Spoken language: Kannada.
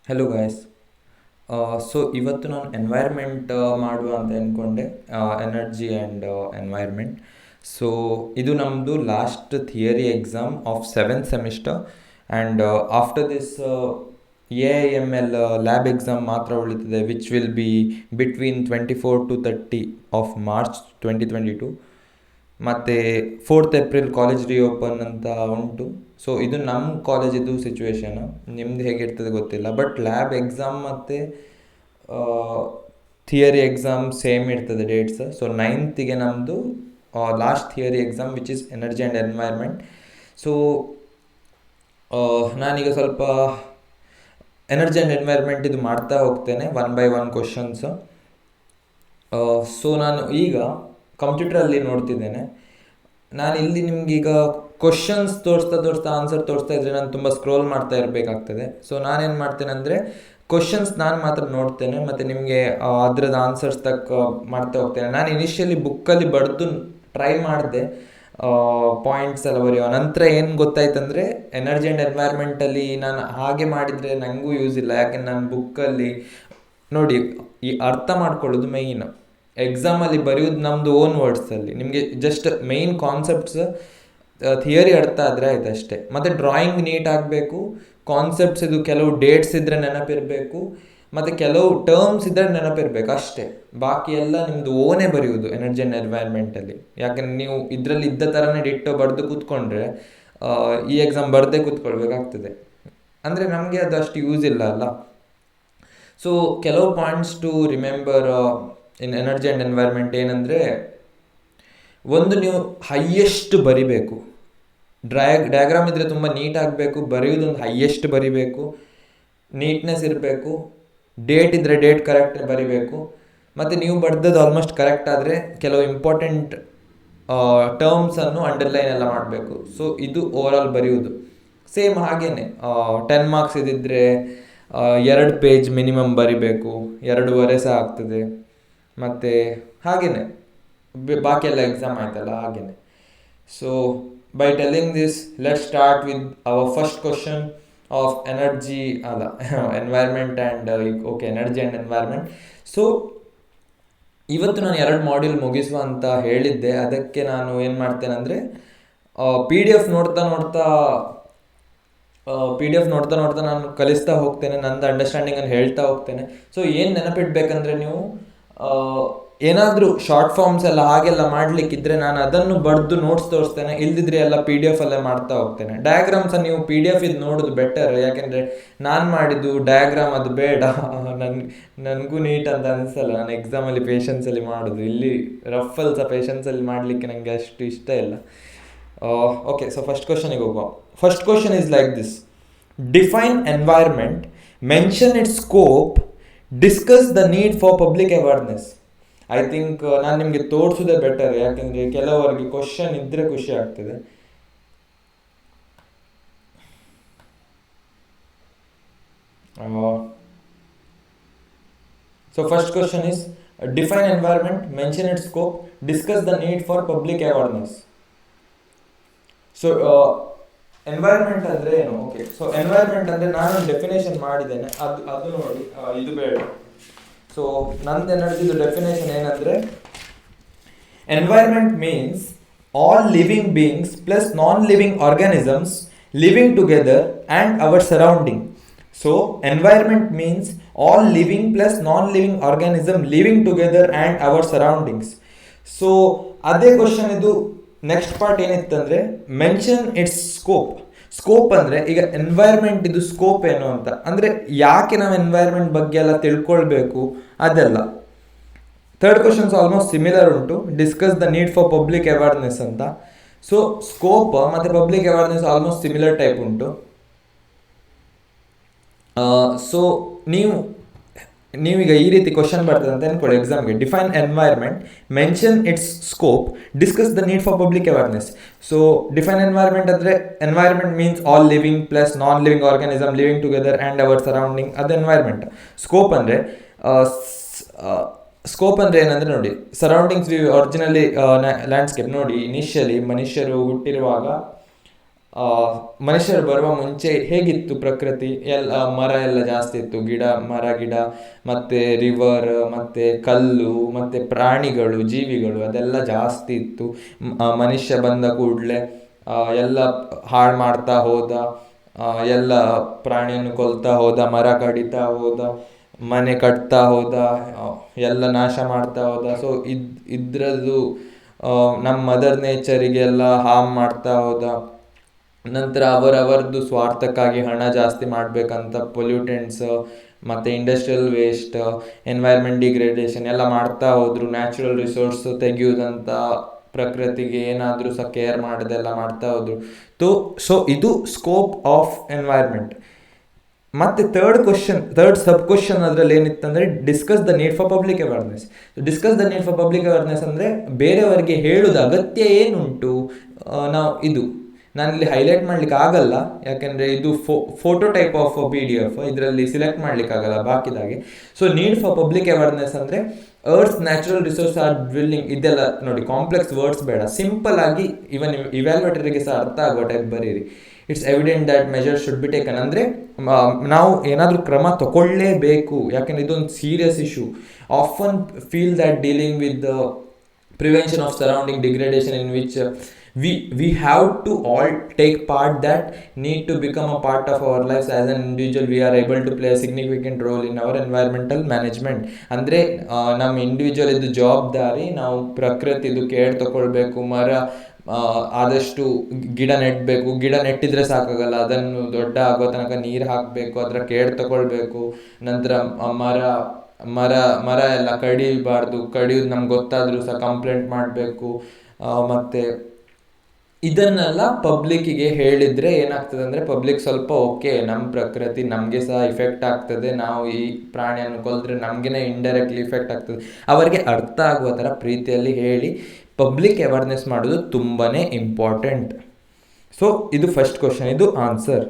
Hello guys. ಸೊ ಇವತ್ತು ನಾನು ಎನ್ವೈರ್ಮೆಂಟ್ ಮಾಡುವ ಅಂತ ಅಂದ್ಕೊಂಡೆ, ಎನರ್ಜಿ ಆ್ಯಂಡ್ ಎನ್ವೈರ್ಮೆಂಟ್. ಸೊ ಇದು ನಮ್ಮದು last theory exam of seventh semester and after this AIML lab exam ಮಾತ್ರ ಉಳಿತದೆ, which will be between 24 to 30 March 2022. ಮತ್ತು 4th ಏಪ್ರಿಲ್ ಕಾಲೇಜ್ ರಿಓಪನ್ ಅಂತ ಉಂಟು. ಸೊ ಇದು ನಮ್ಮ ಕಾಲೇಜಿದ್ದು ಸಿಚುವೇಶನು, ನಿಮ್ದು ಹೇಗಿರ್ತದೆ ಗೊತ್ತಿಲ್ಲ. ಬಟ್ ಲ್ಯಾಬ್ ಎಕ್ಸಾಮ್ ಮತ್ತು ಥಿಯರಿ ಎಕ್ಸಾಮ್ ಸೇಮ್ ಇರ್ತದೆ ಡೇಟ್ಸ್. ಸೊ 9th ನಮ್ಮದು last theory exam which is energy and environment. So ನಾನೀಗ ಸ್ವಲ್ಪ ಎನರ್ಜಿ ಆ್ಯಂಡ್ ಎನ್ವೈರ್ಮೆಂಟ್ ಇದು ಮಾಡ್ತಾ ಹೋಗ್ತೇನೆ, 1 by 1 ಕ್ವಶನ್ಸ್. ಸೊ ನಾನು ಈಗ ಕಂಪ್ಯೂಟ್ರಲ್ಲಿ ನೋಡ್ತಿದ್ದೇನೆ. ನಾನು ಇಲ್ಲಿ ನಿಮಗೀಗ ಕ್ವಶನ್ಸ್ ತೋರಿಸ್ತಾ ಆನ್ಸರ್ ತೋರಿಸ್ತಾ ಇದ್ದರೆ ನಾನು ತುಂಬ ಸ್ಕ್ರೋಲ್ ಮಾಡ್ತಾ ಇರಬೇಕಾಗ್ತದೆ. ಸೊ ನಾನೇನು ಮಾಡ್ತೇನೆ ಅಂದರೆ ಕ್ವಶನ್ಸ್ ನಾನು ಮಾತ್ರ ನೋಡ್ತೇನೆ ಮತ್ತು ನಿಮಗೆ ಅದ್ರದ್ದು ಆನ್ಸರ್ಸ್ ಮಾಡ್ತಾ ಹೋಗ್ತೇನೆ. ನಾನು ಇನಿಷಿಯಲಿ ಬುಕ್ಕಲ್ಲಿ ಬರೆದು ಟ್ರೈ ಮಾಡಿದೆ ಪಾಯಿಂಟ್ಸ್ ಎಲ್ಲ ಬರೆಯುವ ನಂತರ ಏನು ಗೊತ್ತಾಯ್ತಂದರೆ, ಎನರ್ಜಿ ಆ್ಯಂಡ್ ಎನ್ವೈರ್ಮೆಂಟಲ್ಲಿ ನಾನು ಹಾಗೆ ಮಾಡಿದರೆ ನನಗೂ ಯೂಸ್ ಇಲ್ಲ. ಯಾಕೆಂದ್ರೆ ನಾನು ಬುಕ್ಕಲ್ಲಿ ನೋಡಿ ಈ ಅರ್ಥ ಮಾಡ್ಕೊಳ್ಳೋದು ಮೇಯ್ನ್. ಎಕ್ಸಾಮಲ್ಲಿ ಬರೆಯೋದು ನಮ್ಮದು ಓನ್ ವರ್ಡ್ಸಲ್ಲಿ, ನಿಮಗೆ ಜಸ್ಟ್ ಮೇಯ್ನ್ ಕಾನ್ಸೆಪ್ಟ್ಸ್ ಥಿಯರಿ ಅರ್ಥ ಆದರೆ ಆಯ್ತು ಅಷ್ಟೇ. ಮತ್ತು ಡ್ರಾಯಿಂಗ್ ನೀಟ್ ಆಗಬೇಕು, ಕಾನ್ಸೆಪ್ಟ್ಸ್ ಇದು ಕೆಲವು ಡೇಟ್ಸ್ ಇದ್ದರೆ ನೆನಪಿರಬೇಕು, ಮತ್ತು ಕೆಲವು ಟರ್ಮ್ಸ್ ಇದ್ದರೆ ನೆನಪಿರಬೇಕು ಅಷ್ಟೇ. ಬಾಕಿ ಎಲ್ಲ ನಿಮ್ಮದು ಓನೇ ಬರೆಯೋದು ಎನರ್ಜಿ ಆ್ಯಂಡ್ ಎನ್ವೈರ್ಮೆಂಟಲ್ಲಿ. ಯಾಕೆಂದ್ರೆ ನೀವು ಇದರಲ್ಲಿ ಇದ್ದ ಥರನೇ ಡಿಟ್ಟೋ ಬರೆದು ಕೂತ್ಕೊಂಡ್ರೆ ಈ ಎಕ್ಸಾಮ್ ಬರದೇ ಕೂತ್ಕೊಳ್ಬೇಕಾಗ್ತದೆ. ಅಂದರೆ ನಮಗೆ ಅದು ಅಷ್ಟು ಯೂಸ್ ಇಲ್ಲ ಅಲ್ಲ. ಸೊ ಕೆಲವು points to remember in energy and environment ಏನಂದರೆ, ಒಂದು ನೀವು ಹೈಯೆಸ್ಟ್ ಬರಿಬೇಕು. ಡಯಾಗ್ರಾಮ್ ಇದ್ದರೆ ತುಂಬ ನೀಟ್ ಆಗಬೇಕು, ಬರೆಯೋದೊಂದು ಹೈಯೆಸ್ಟ್ ಬರಿಬೇಕು, ನೀಟ್ನೆಸ್ ಇರಬೇಕು. ಡೇಟ್ ಇದ್ದರೆ ಡೇಟ್ ಕರೆಕ್ಟ್ ಬರಿಬೇಕು. ಮತ್ತು ನೀವು ಬರೆದದ್ದು ಆಲ್ಮೋಸ್ಟ್ ಕರೆಕ್ಟ್ ಆದರೆ ಕೆಲವು ಇಂಪಾರ್ಟೆಂಟ್ ಟರ್ಮ್ಸನ್ನು ಅಂಡರ್ಲೈನ್ ಎಲ್ಲ ಮಾಡಬೇಕು. ಸೊ ಇದು ಓವರಾಲ್ ಬರೆಯೋದು ಸೇಮ್ ಹಾಗೇ. 10 ಮಾರ್ಕ್ಸ್ ಇದ್ದಿದ್ದರೆ 2 ಪೇಜ್ ಮಿನಿಮಮ್ ಬರಿಬೇಕು, 2.5 ಸಹ ಆಗ್ತದೆ. ಮತ್ತು ಹಾಗೆಯೇ ಬಾಕಿ ಎಲ್ಲ ಎಕ್ಸಾಮ್ ಆಯ್ತಲ್ಲ ಹಾಗೆಯೇ. So by telling this, let start with our first question of energy environment and okay energy and environment. So ಇವತ್ತು ನಾನು 2 ಮಾಡ್ಯೂಲ್ ಮುಗಿಸುವ ಅಂತ ಹೇಳಿದ್ದೆ. ಅದಕ್ಕೆ ನಾನು ಏನು ಮಾಡ್ತೇನೆ ಅಂದರೆ ಪಿ ಡಿ ಎಫ್ ನೋಡ್ತಾ ನಾನು ಕಲಿಸ್ತಾ ಹೋಗ್ತೇನೆ, ನಂದು ಅಂಡರ್ಸ್ಟ್ಯಾಂಡಿಂಗನ್ನು ಹೇಳ್ತಾ ಹೋಗ್ತೇನೆ. ಸೊ ಏನು ನೆನಪಿಡ್ಬೇಕಂದ್ರೆ, ನೀವು ಏನಾದರೂ ಶಾರ್ಟ್ ಫಾರ್ಮ್ಸ್ ಎಲ್ಲ ಹಾಗೆಲ್ಲ ಮಾಡಲಿಕ್ಕಿದ್ರೆ ನಾನು ಅದನ್ನು ಬರೆದು ನೋಟ್ಸ್ ತೋರಿಸ್ತೇನೆ, ಇಲ್ದಿದ್ರೆ ಎಲ್ಲ PDF ಅಲ್ಲೇ ಮಾಡ್ತಾ ಹೋಗ್ತೇನೆ. ಡಯಾಗ್ರಾಮ್ಸನ್ನು ನೀವು PDF ಇದು ನೋಡೋದು ಬೆಟರ್, ಯಾಕೆಂದರೆ ನಾನು ಮಾಡಿದ್ದು ಡಯಾಗ್ರಾಮ್ ಅದು ಬೇಡ, ನನಗೂ ನೀಟ್ ಅಂತ ಅನಿಸಲ್ಲ. ನಾನು ಎಕ್ಸಾಮಲ್ಲಿ ಪೇಷನ್ಸಲ್ಲಿ ಮಾಡೋದು, ಇಲ್ಲಿ ರಫಲ್ಲಿ ಸಹ ಪೇಷನ್ಸಲ್ಲಿ ಮಾಡಲಿಕ್ಕೆ ನನಗೆ ಅಷ್ಟು ಇಷ್ಟ ಇಲ್ಲ. ಓಕೆ, ಸೊ ಫಸ್ಟ್ ಕ್ವಶನಿಗೆ ಹೋಗುವ. First question is like this: define environment, mention its scope, discuss the need for public awareness. I think ನಾನು ನಿಮಗೆ ತೋರಿಸೋದೇ ಬೆಟರ್, ಯಾಕೆಂದರೆ ಕೆಲವರಿಗೆ ಕ್ವಶನ್ ಇದ್ದರೆ ಖುಷಿ ಆಗ್ತದೆ. So first question is define environment, mention its scope, discuss the need for public awareness. So environment ಅಂದರೆ ಏನು? ಓಕೆ, ಸೊ ಎನ್ವೈರ್ಮೆಂಟ್ ಅಂದರೆ ನಾನು ಡೆಫಿನೇಷನ್ ಮಾಡಿದ್ದೇನೆ, ಅದು ನೋಡಿ, ಇದು ಬೇಡ. ಸೊ ನಂದು ಎನರ್ಜಿದು ಡೆಫಿನೇಷನ್ ಏನಂದರೆ, environment means all living beings plus non living organisms living together and our surrounding. So environment means all living plus non living organism living together and our surroundings. So ಅದೇ ಕ್ವಶನ್ ಇದು ನೆಕ್ಸ್ಟ್ ಪಾರ್ಟ್ ಏನಿತ್ತಂದರೆ, ಮೆನ್ಷನ್ ಇಟ್ಸ್ ಸ್ಕೋಪ್. ಸ್ಕೋಪ್ ಅಂದರೆ ಈಗ ಎನ್ವೈರ್ಮೆಂಟ್ ಇದು ಸ್ಕೋಪ್ ಏನು ಅಂತ, ಅಂದರೆ ಯಾಕೆ ನಾವು ಎನ್ವೈರ್ಮೆಂಟ್ ಬಗ್ಗೆ ಎಲ್ಲ ತಿಳ್ಕೊಳ್ಬೇಕು ಅದೆಲ್ಲ. ಥರ್ಡ್ ಕ್ವಶನ್ಸ್ ಆಲ್ಮೋಸ್ಟ್ ಸಿಮಿಲರ್ ಉಂಟು, discuss the need for public awareness ಅಂತ. ಸೊ ಸ್ಕೋಪ್ ಮತ್ತು public awareness almost similar type ಉಂಟು. ಸೊ ನೀವೀಗ ಈ ರೀತಿ ಕ್ವಶನ್ ಬರ್ತದೆ ಅಂತ ಅಂದ್ಕೊಳ್ಳಿ ಎಕ್ಸಾಮ್ಗೆ: define environment, mention its scope, discuss the need for public awareness. So define environment ಅಂದರೆ, environment means all living plus non living organism living together and our surrounding, ಅದು ಎನ್ವೈರ್ಮೆಂಟ್. ಸ್ಕೋಪ್ ಅಂದರೆ ಏನಂದರೆ, ನೋಡಿ, ಸರೌಂಡಿಂಗ್ಸ್. ಒರಿಜಿನಲಿ ಲ್ಯಾಂಡ್ಸ್ಕೇಪ್ ನೋಡಿ, ಇನಿಷಿಯಲಿ ಮನುಷ್ಯರು ಹುಟ್ಟಿರುವಾಗ ಮನುಷ್ಯರು ಬರುವ ಮುಂಚೆ ಹೇಗಿತ್ತು ಪ್ರಕೃತಿ, ಎಲ್ಲ ಮರ ಎಲ್ಲ ಜಾಸ್ತಿ ಇತ್ತು, ಗಿಡ ಮತ್ತು ರಿವರ್ ಮತ್ತು ಕಲ್ಲು ಮತ್ತು ಪ್ರಾಣಿಗಳು ಜೀವಿಗಳು ಅದೆಲ್ಲ ಜಾಸ್ತಿ ಇತ್ತು. ಮನುಷ್ಯ ಬಂದ ಕೂಡಲೇ ಎಲ್ಲ ಹಾಳು ಮಾಡ್ತಾ ಹೋದ, ಎಲ್ಲ ಪ್ರಾಣಿಯನ್ನು ಕೊಲ್ತಾ ಹೋದ, ಮರ ಕಡಿತಾ ಹೋದ, ಮನೆ ಕಟ್ತಾ ಹೋದ, ಎಲ್ಲ ನಾಶ ಮಾಡ್ತಾ ಹೋದ. ಸೊ ಇದ್ರದ್ದು ನಮ್ಮ ಮದರ್ ನೇಚರಿಗೆಲ್ಲ ಹಾರ್ಮ್ ಮಾಡ್ತಾ ಹೋದ. ನಂತರ ಅವರವರದ್ದು ಸ್ವಾರ್ಥಕ್ಕಾಗಿ ಹಣ ಜಾಸ್ತಿ ಮಾಡಬೇಕಂತ ಪೊಲ್ಯೂಟೆಂಟ್ಸ್ ಮತ್ತು ಇಂಡಸ್ಟ್ರಿಯಲ್ ವೇಸ್ಟ್, ಎನ್ವೈರ್ಮೆಂಟ್ ಡಿಗ್ರೇಡೇಷನ್ ಎಲ್ಲ ಮಾಡ್ತಾ ಹೋದರು. ನ್ಯಾಚುರಲ್ ರಿಸೋರ್ಸ್ ತೆಗೆಯುವುದಂತ, ಪ್ರಕೃತಿಗೆ ಏನಾದರೂ ಸಹ ಕೇರ್ ಮಾಡೋದೆಲ್ಲ ಮಾಡ್ತಾ ಹೋದರು. ಸೊ ಇದು ಸ್ಕೋಪ್ ಆಫ್ ಎನ್ವೈರ್ಮೆಂಟ್. ಮತ್ತು ಥರ್ಡ್ ಸಬ್ ಕ್ವಶನ್ ಅದರಲ್ಲಿ ಏನಿತ್ತಂದರೆ discuss the need for public awareness. Discuss the need for public awareness ಅಂದರೆ ಬೇರೆಯವರಿಗೆ ಹೇಳೋದು ಅಗತ್ಯ ಏನುಂಟು. ನಾನಿಲ್ಲಿ ಹೈಲೈಟ್ ಮಾಡ್ಲಿಕ್ಕೆ ಆಗಲ್ಲ, ಯಾಕೆಂದರೆ ಇದು ಫೋಟೋ ಟೈಪ್ ಆಫ್ PDF, ಇದರಲ್ಲಿ ಸಿಲೆಕ್ಟ್ ಮಾಡ್ಲಿಕ್ಕೆ ಆಗಲ್ಲ ಬಾಕಿದಾಗೆ. So need for public awareness ಅಂದರೆ earth's natural resource are dwindling, ಇದೆಲ್ಲ ನೋಡಿ, ಕಾಂಪ್ಲೆಕ್ಸ್ ವರ್ಡ್ಸ್ ಬೇಡ, ಸಿಂಪಲ್ ಆಗಿ ಇವನ್ ಇವ್ಯಾಲ್ಯೂಟರಿಗೆ ಸಹ ಅರ್ಥ ಆಗೋ ಟೈಪ್ ಬರೀರಿ. It's evident that measure should be taken ಅಂದರೆ ನಾವು ಏನಾದರೂ ಕ್ರಮ ತಗೊಳ್ಳೇಬೇಕು, ಯಾಕೆಂದರೆ ಇದೊಂದು serious issue. Often feel that dealing with the prevention of surrounding degradation in which we have to all take part, that need to become a part of our lives as an individual. We are able to play a significant role in our environmental management. ಅಂದರೆ ನಮ್ಮ ಇಂಡಿವಿಜುವಲ್ ಇದು ಜವಾಬ್ದಾರಿ, ನಾವು ಪ್ರಕೃತಿದು ಕೇರ್ ತಗೊಳ್ಬೇಕು. ಮರ ಆದಷ್ಟು ಗಿಡ ನೆಡಬೇಕು, ಗಿಡ ನೆಟ್ಟಿದ್ರೆ ಸಾಕಾಗಲ್ಲ, ಅದನ್ನು ದೊಡ್ಡ ಆಗೋ ತನಕ ನೀರು ಹಾಕಬೇಕು, ಅದರ ಕೇರ್ ತಗೊಳ್ಬೇಕು. ನಂತರ ಮರ ಎಲ್ಲ ಕಡಿಬಾರ್ದು, ಕಡಿಯೋದು ನಮ್ಗೆ ಗೊತ್ತಾದರೂ ಸಹ ಕಂಪ್ಲೇಂಟ್ ಮಾಡಬೇಕು. ಮತ್ತು ಇದನ್ನೆಲ್ಲ ಪಬ್ಲಿಕ್ಕಿಗೆ ಹೇಳಿದರೆ ಏನಾಗ್ತದೆ ಅಂದರೆ ಪಬ್ಲಿಕ್ ಸ್ವಲ್ಪ ಓಕೆ, ನಮ್ಮ ಪ್ರಕೃತಿ ನಮಗೆ ಸಹ ಇಫೆಕ್ಟ್ ಆಗ್ತದೆ, ನಾವು ಈ ಪ್ರಾಣಿಯನ್ನು ಕೊಲ್ದ್ರೆ ನಮಗೇ ಇಂಡೈರೆಕ್ಟ್ಲಿ ಇಫೆಕ್ಟ್ ಆಗ್ತದೆ, ಅವರಿಗೆ ಅರ್ಥ ಆಗುವ ಥರ ಪ್ರೀತಿಯಲ್ಲಿ ಹೇಳಿ ಪಬ್ಲಿಕ್ ಅವೇರ್ನೆಸ್ ಮಾಡೋದು ತುಂಬಾ ಇಂಪಾರ್ಟೆಂಟ್. ಸೊ ಇದು ಫಸ್ಟ್ ಕ್ವಶನ್, ಇದು ಆನ್ಸರ್.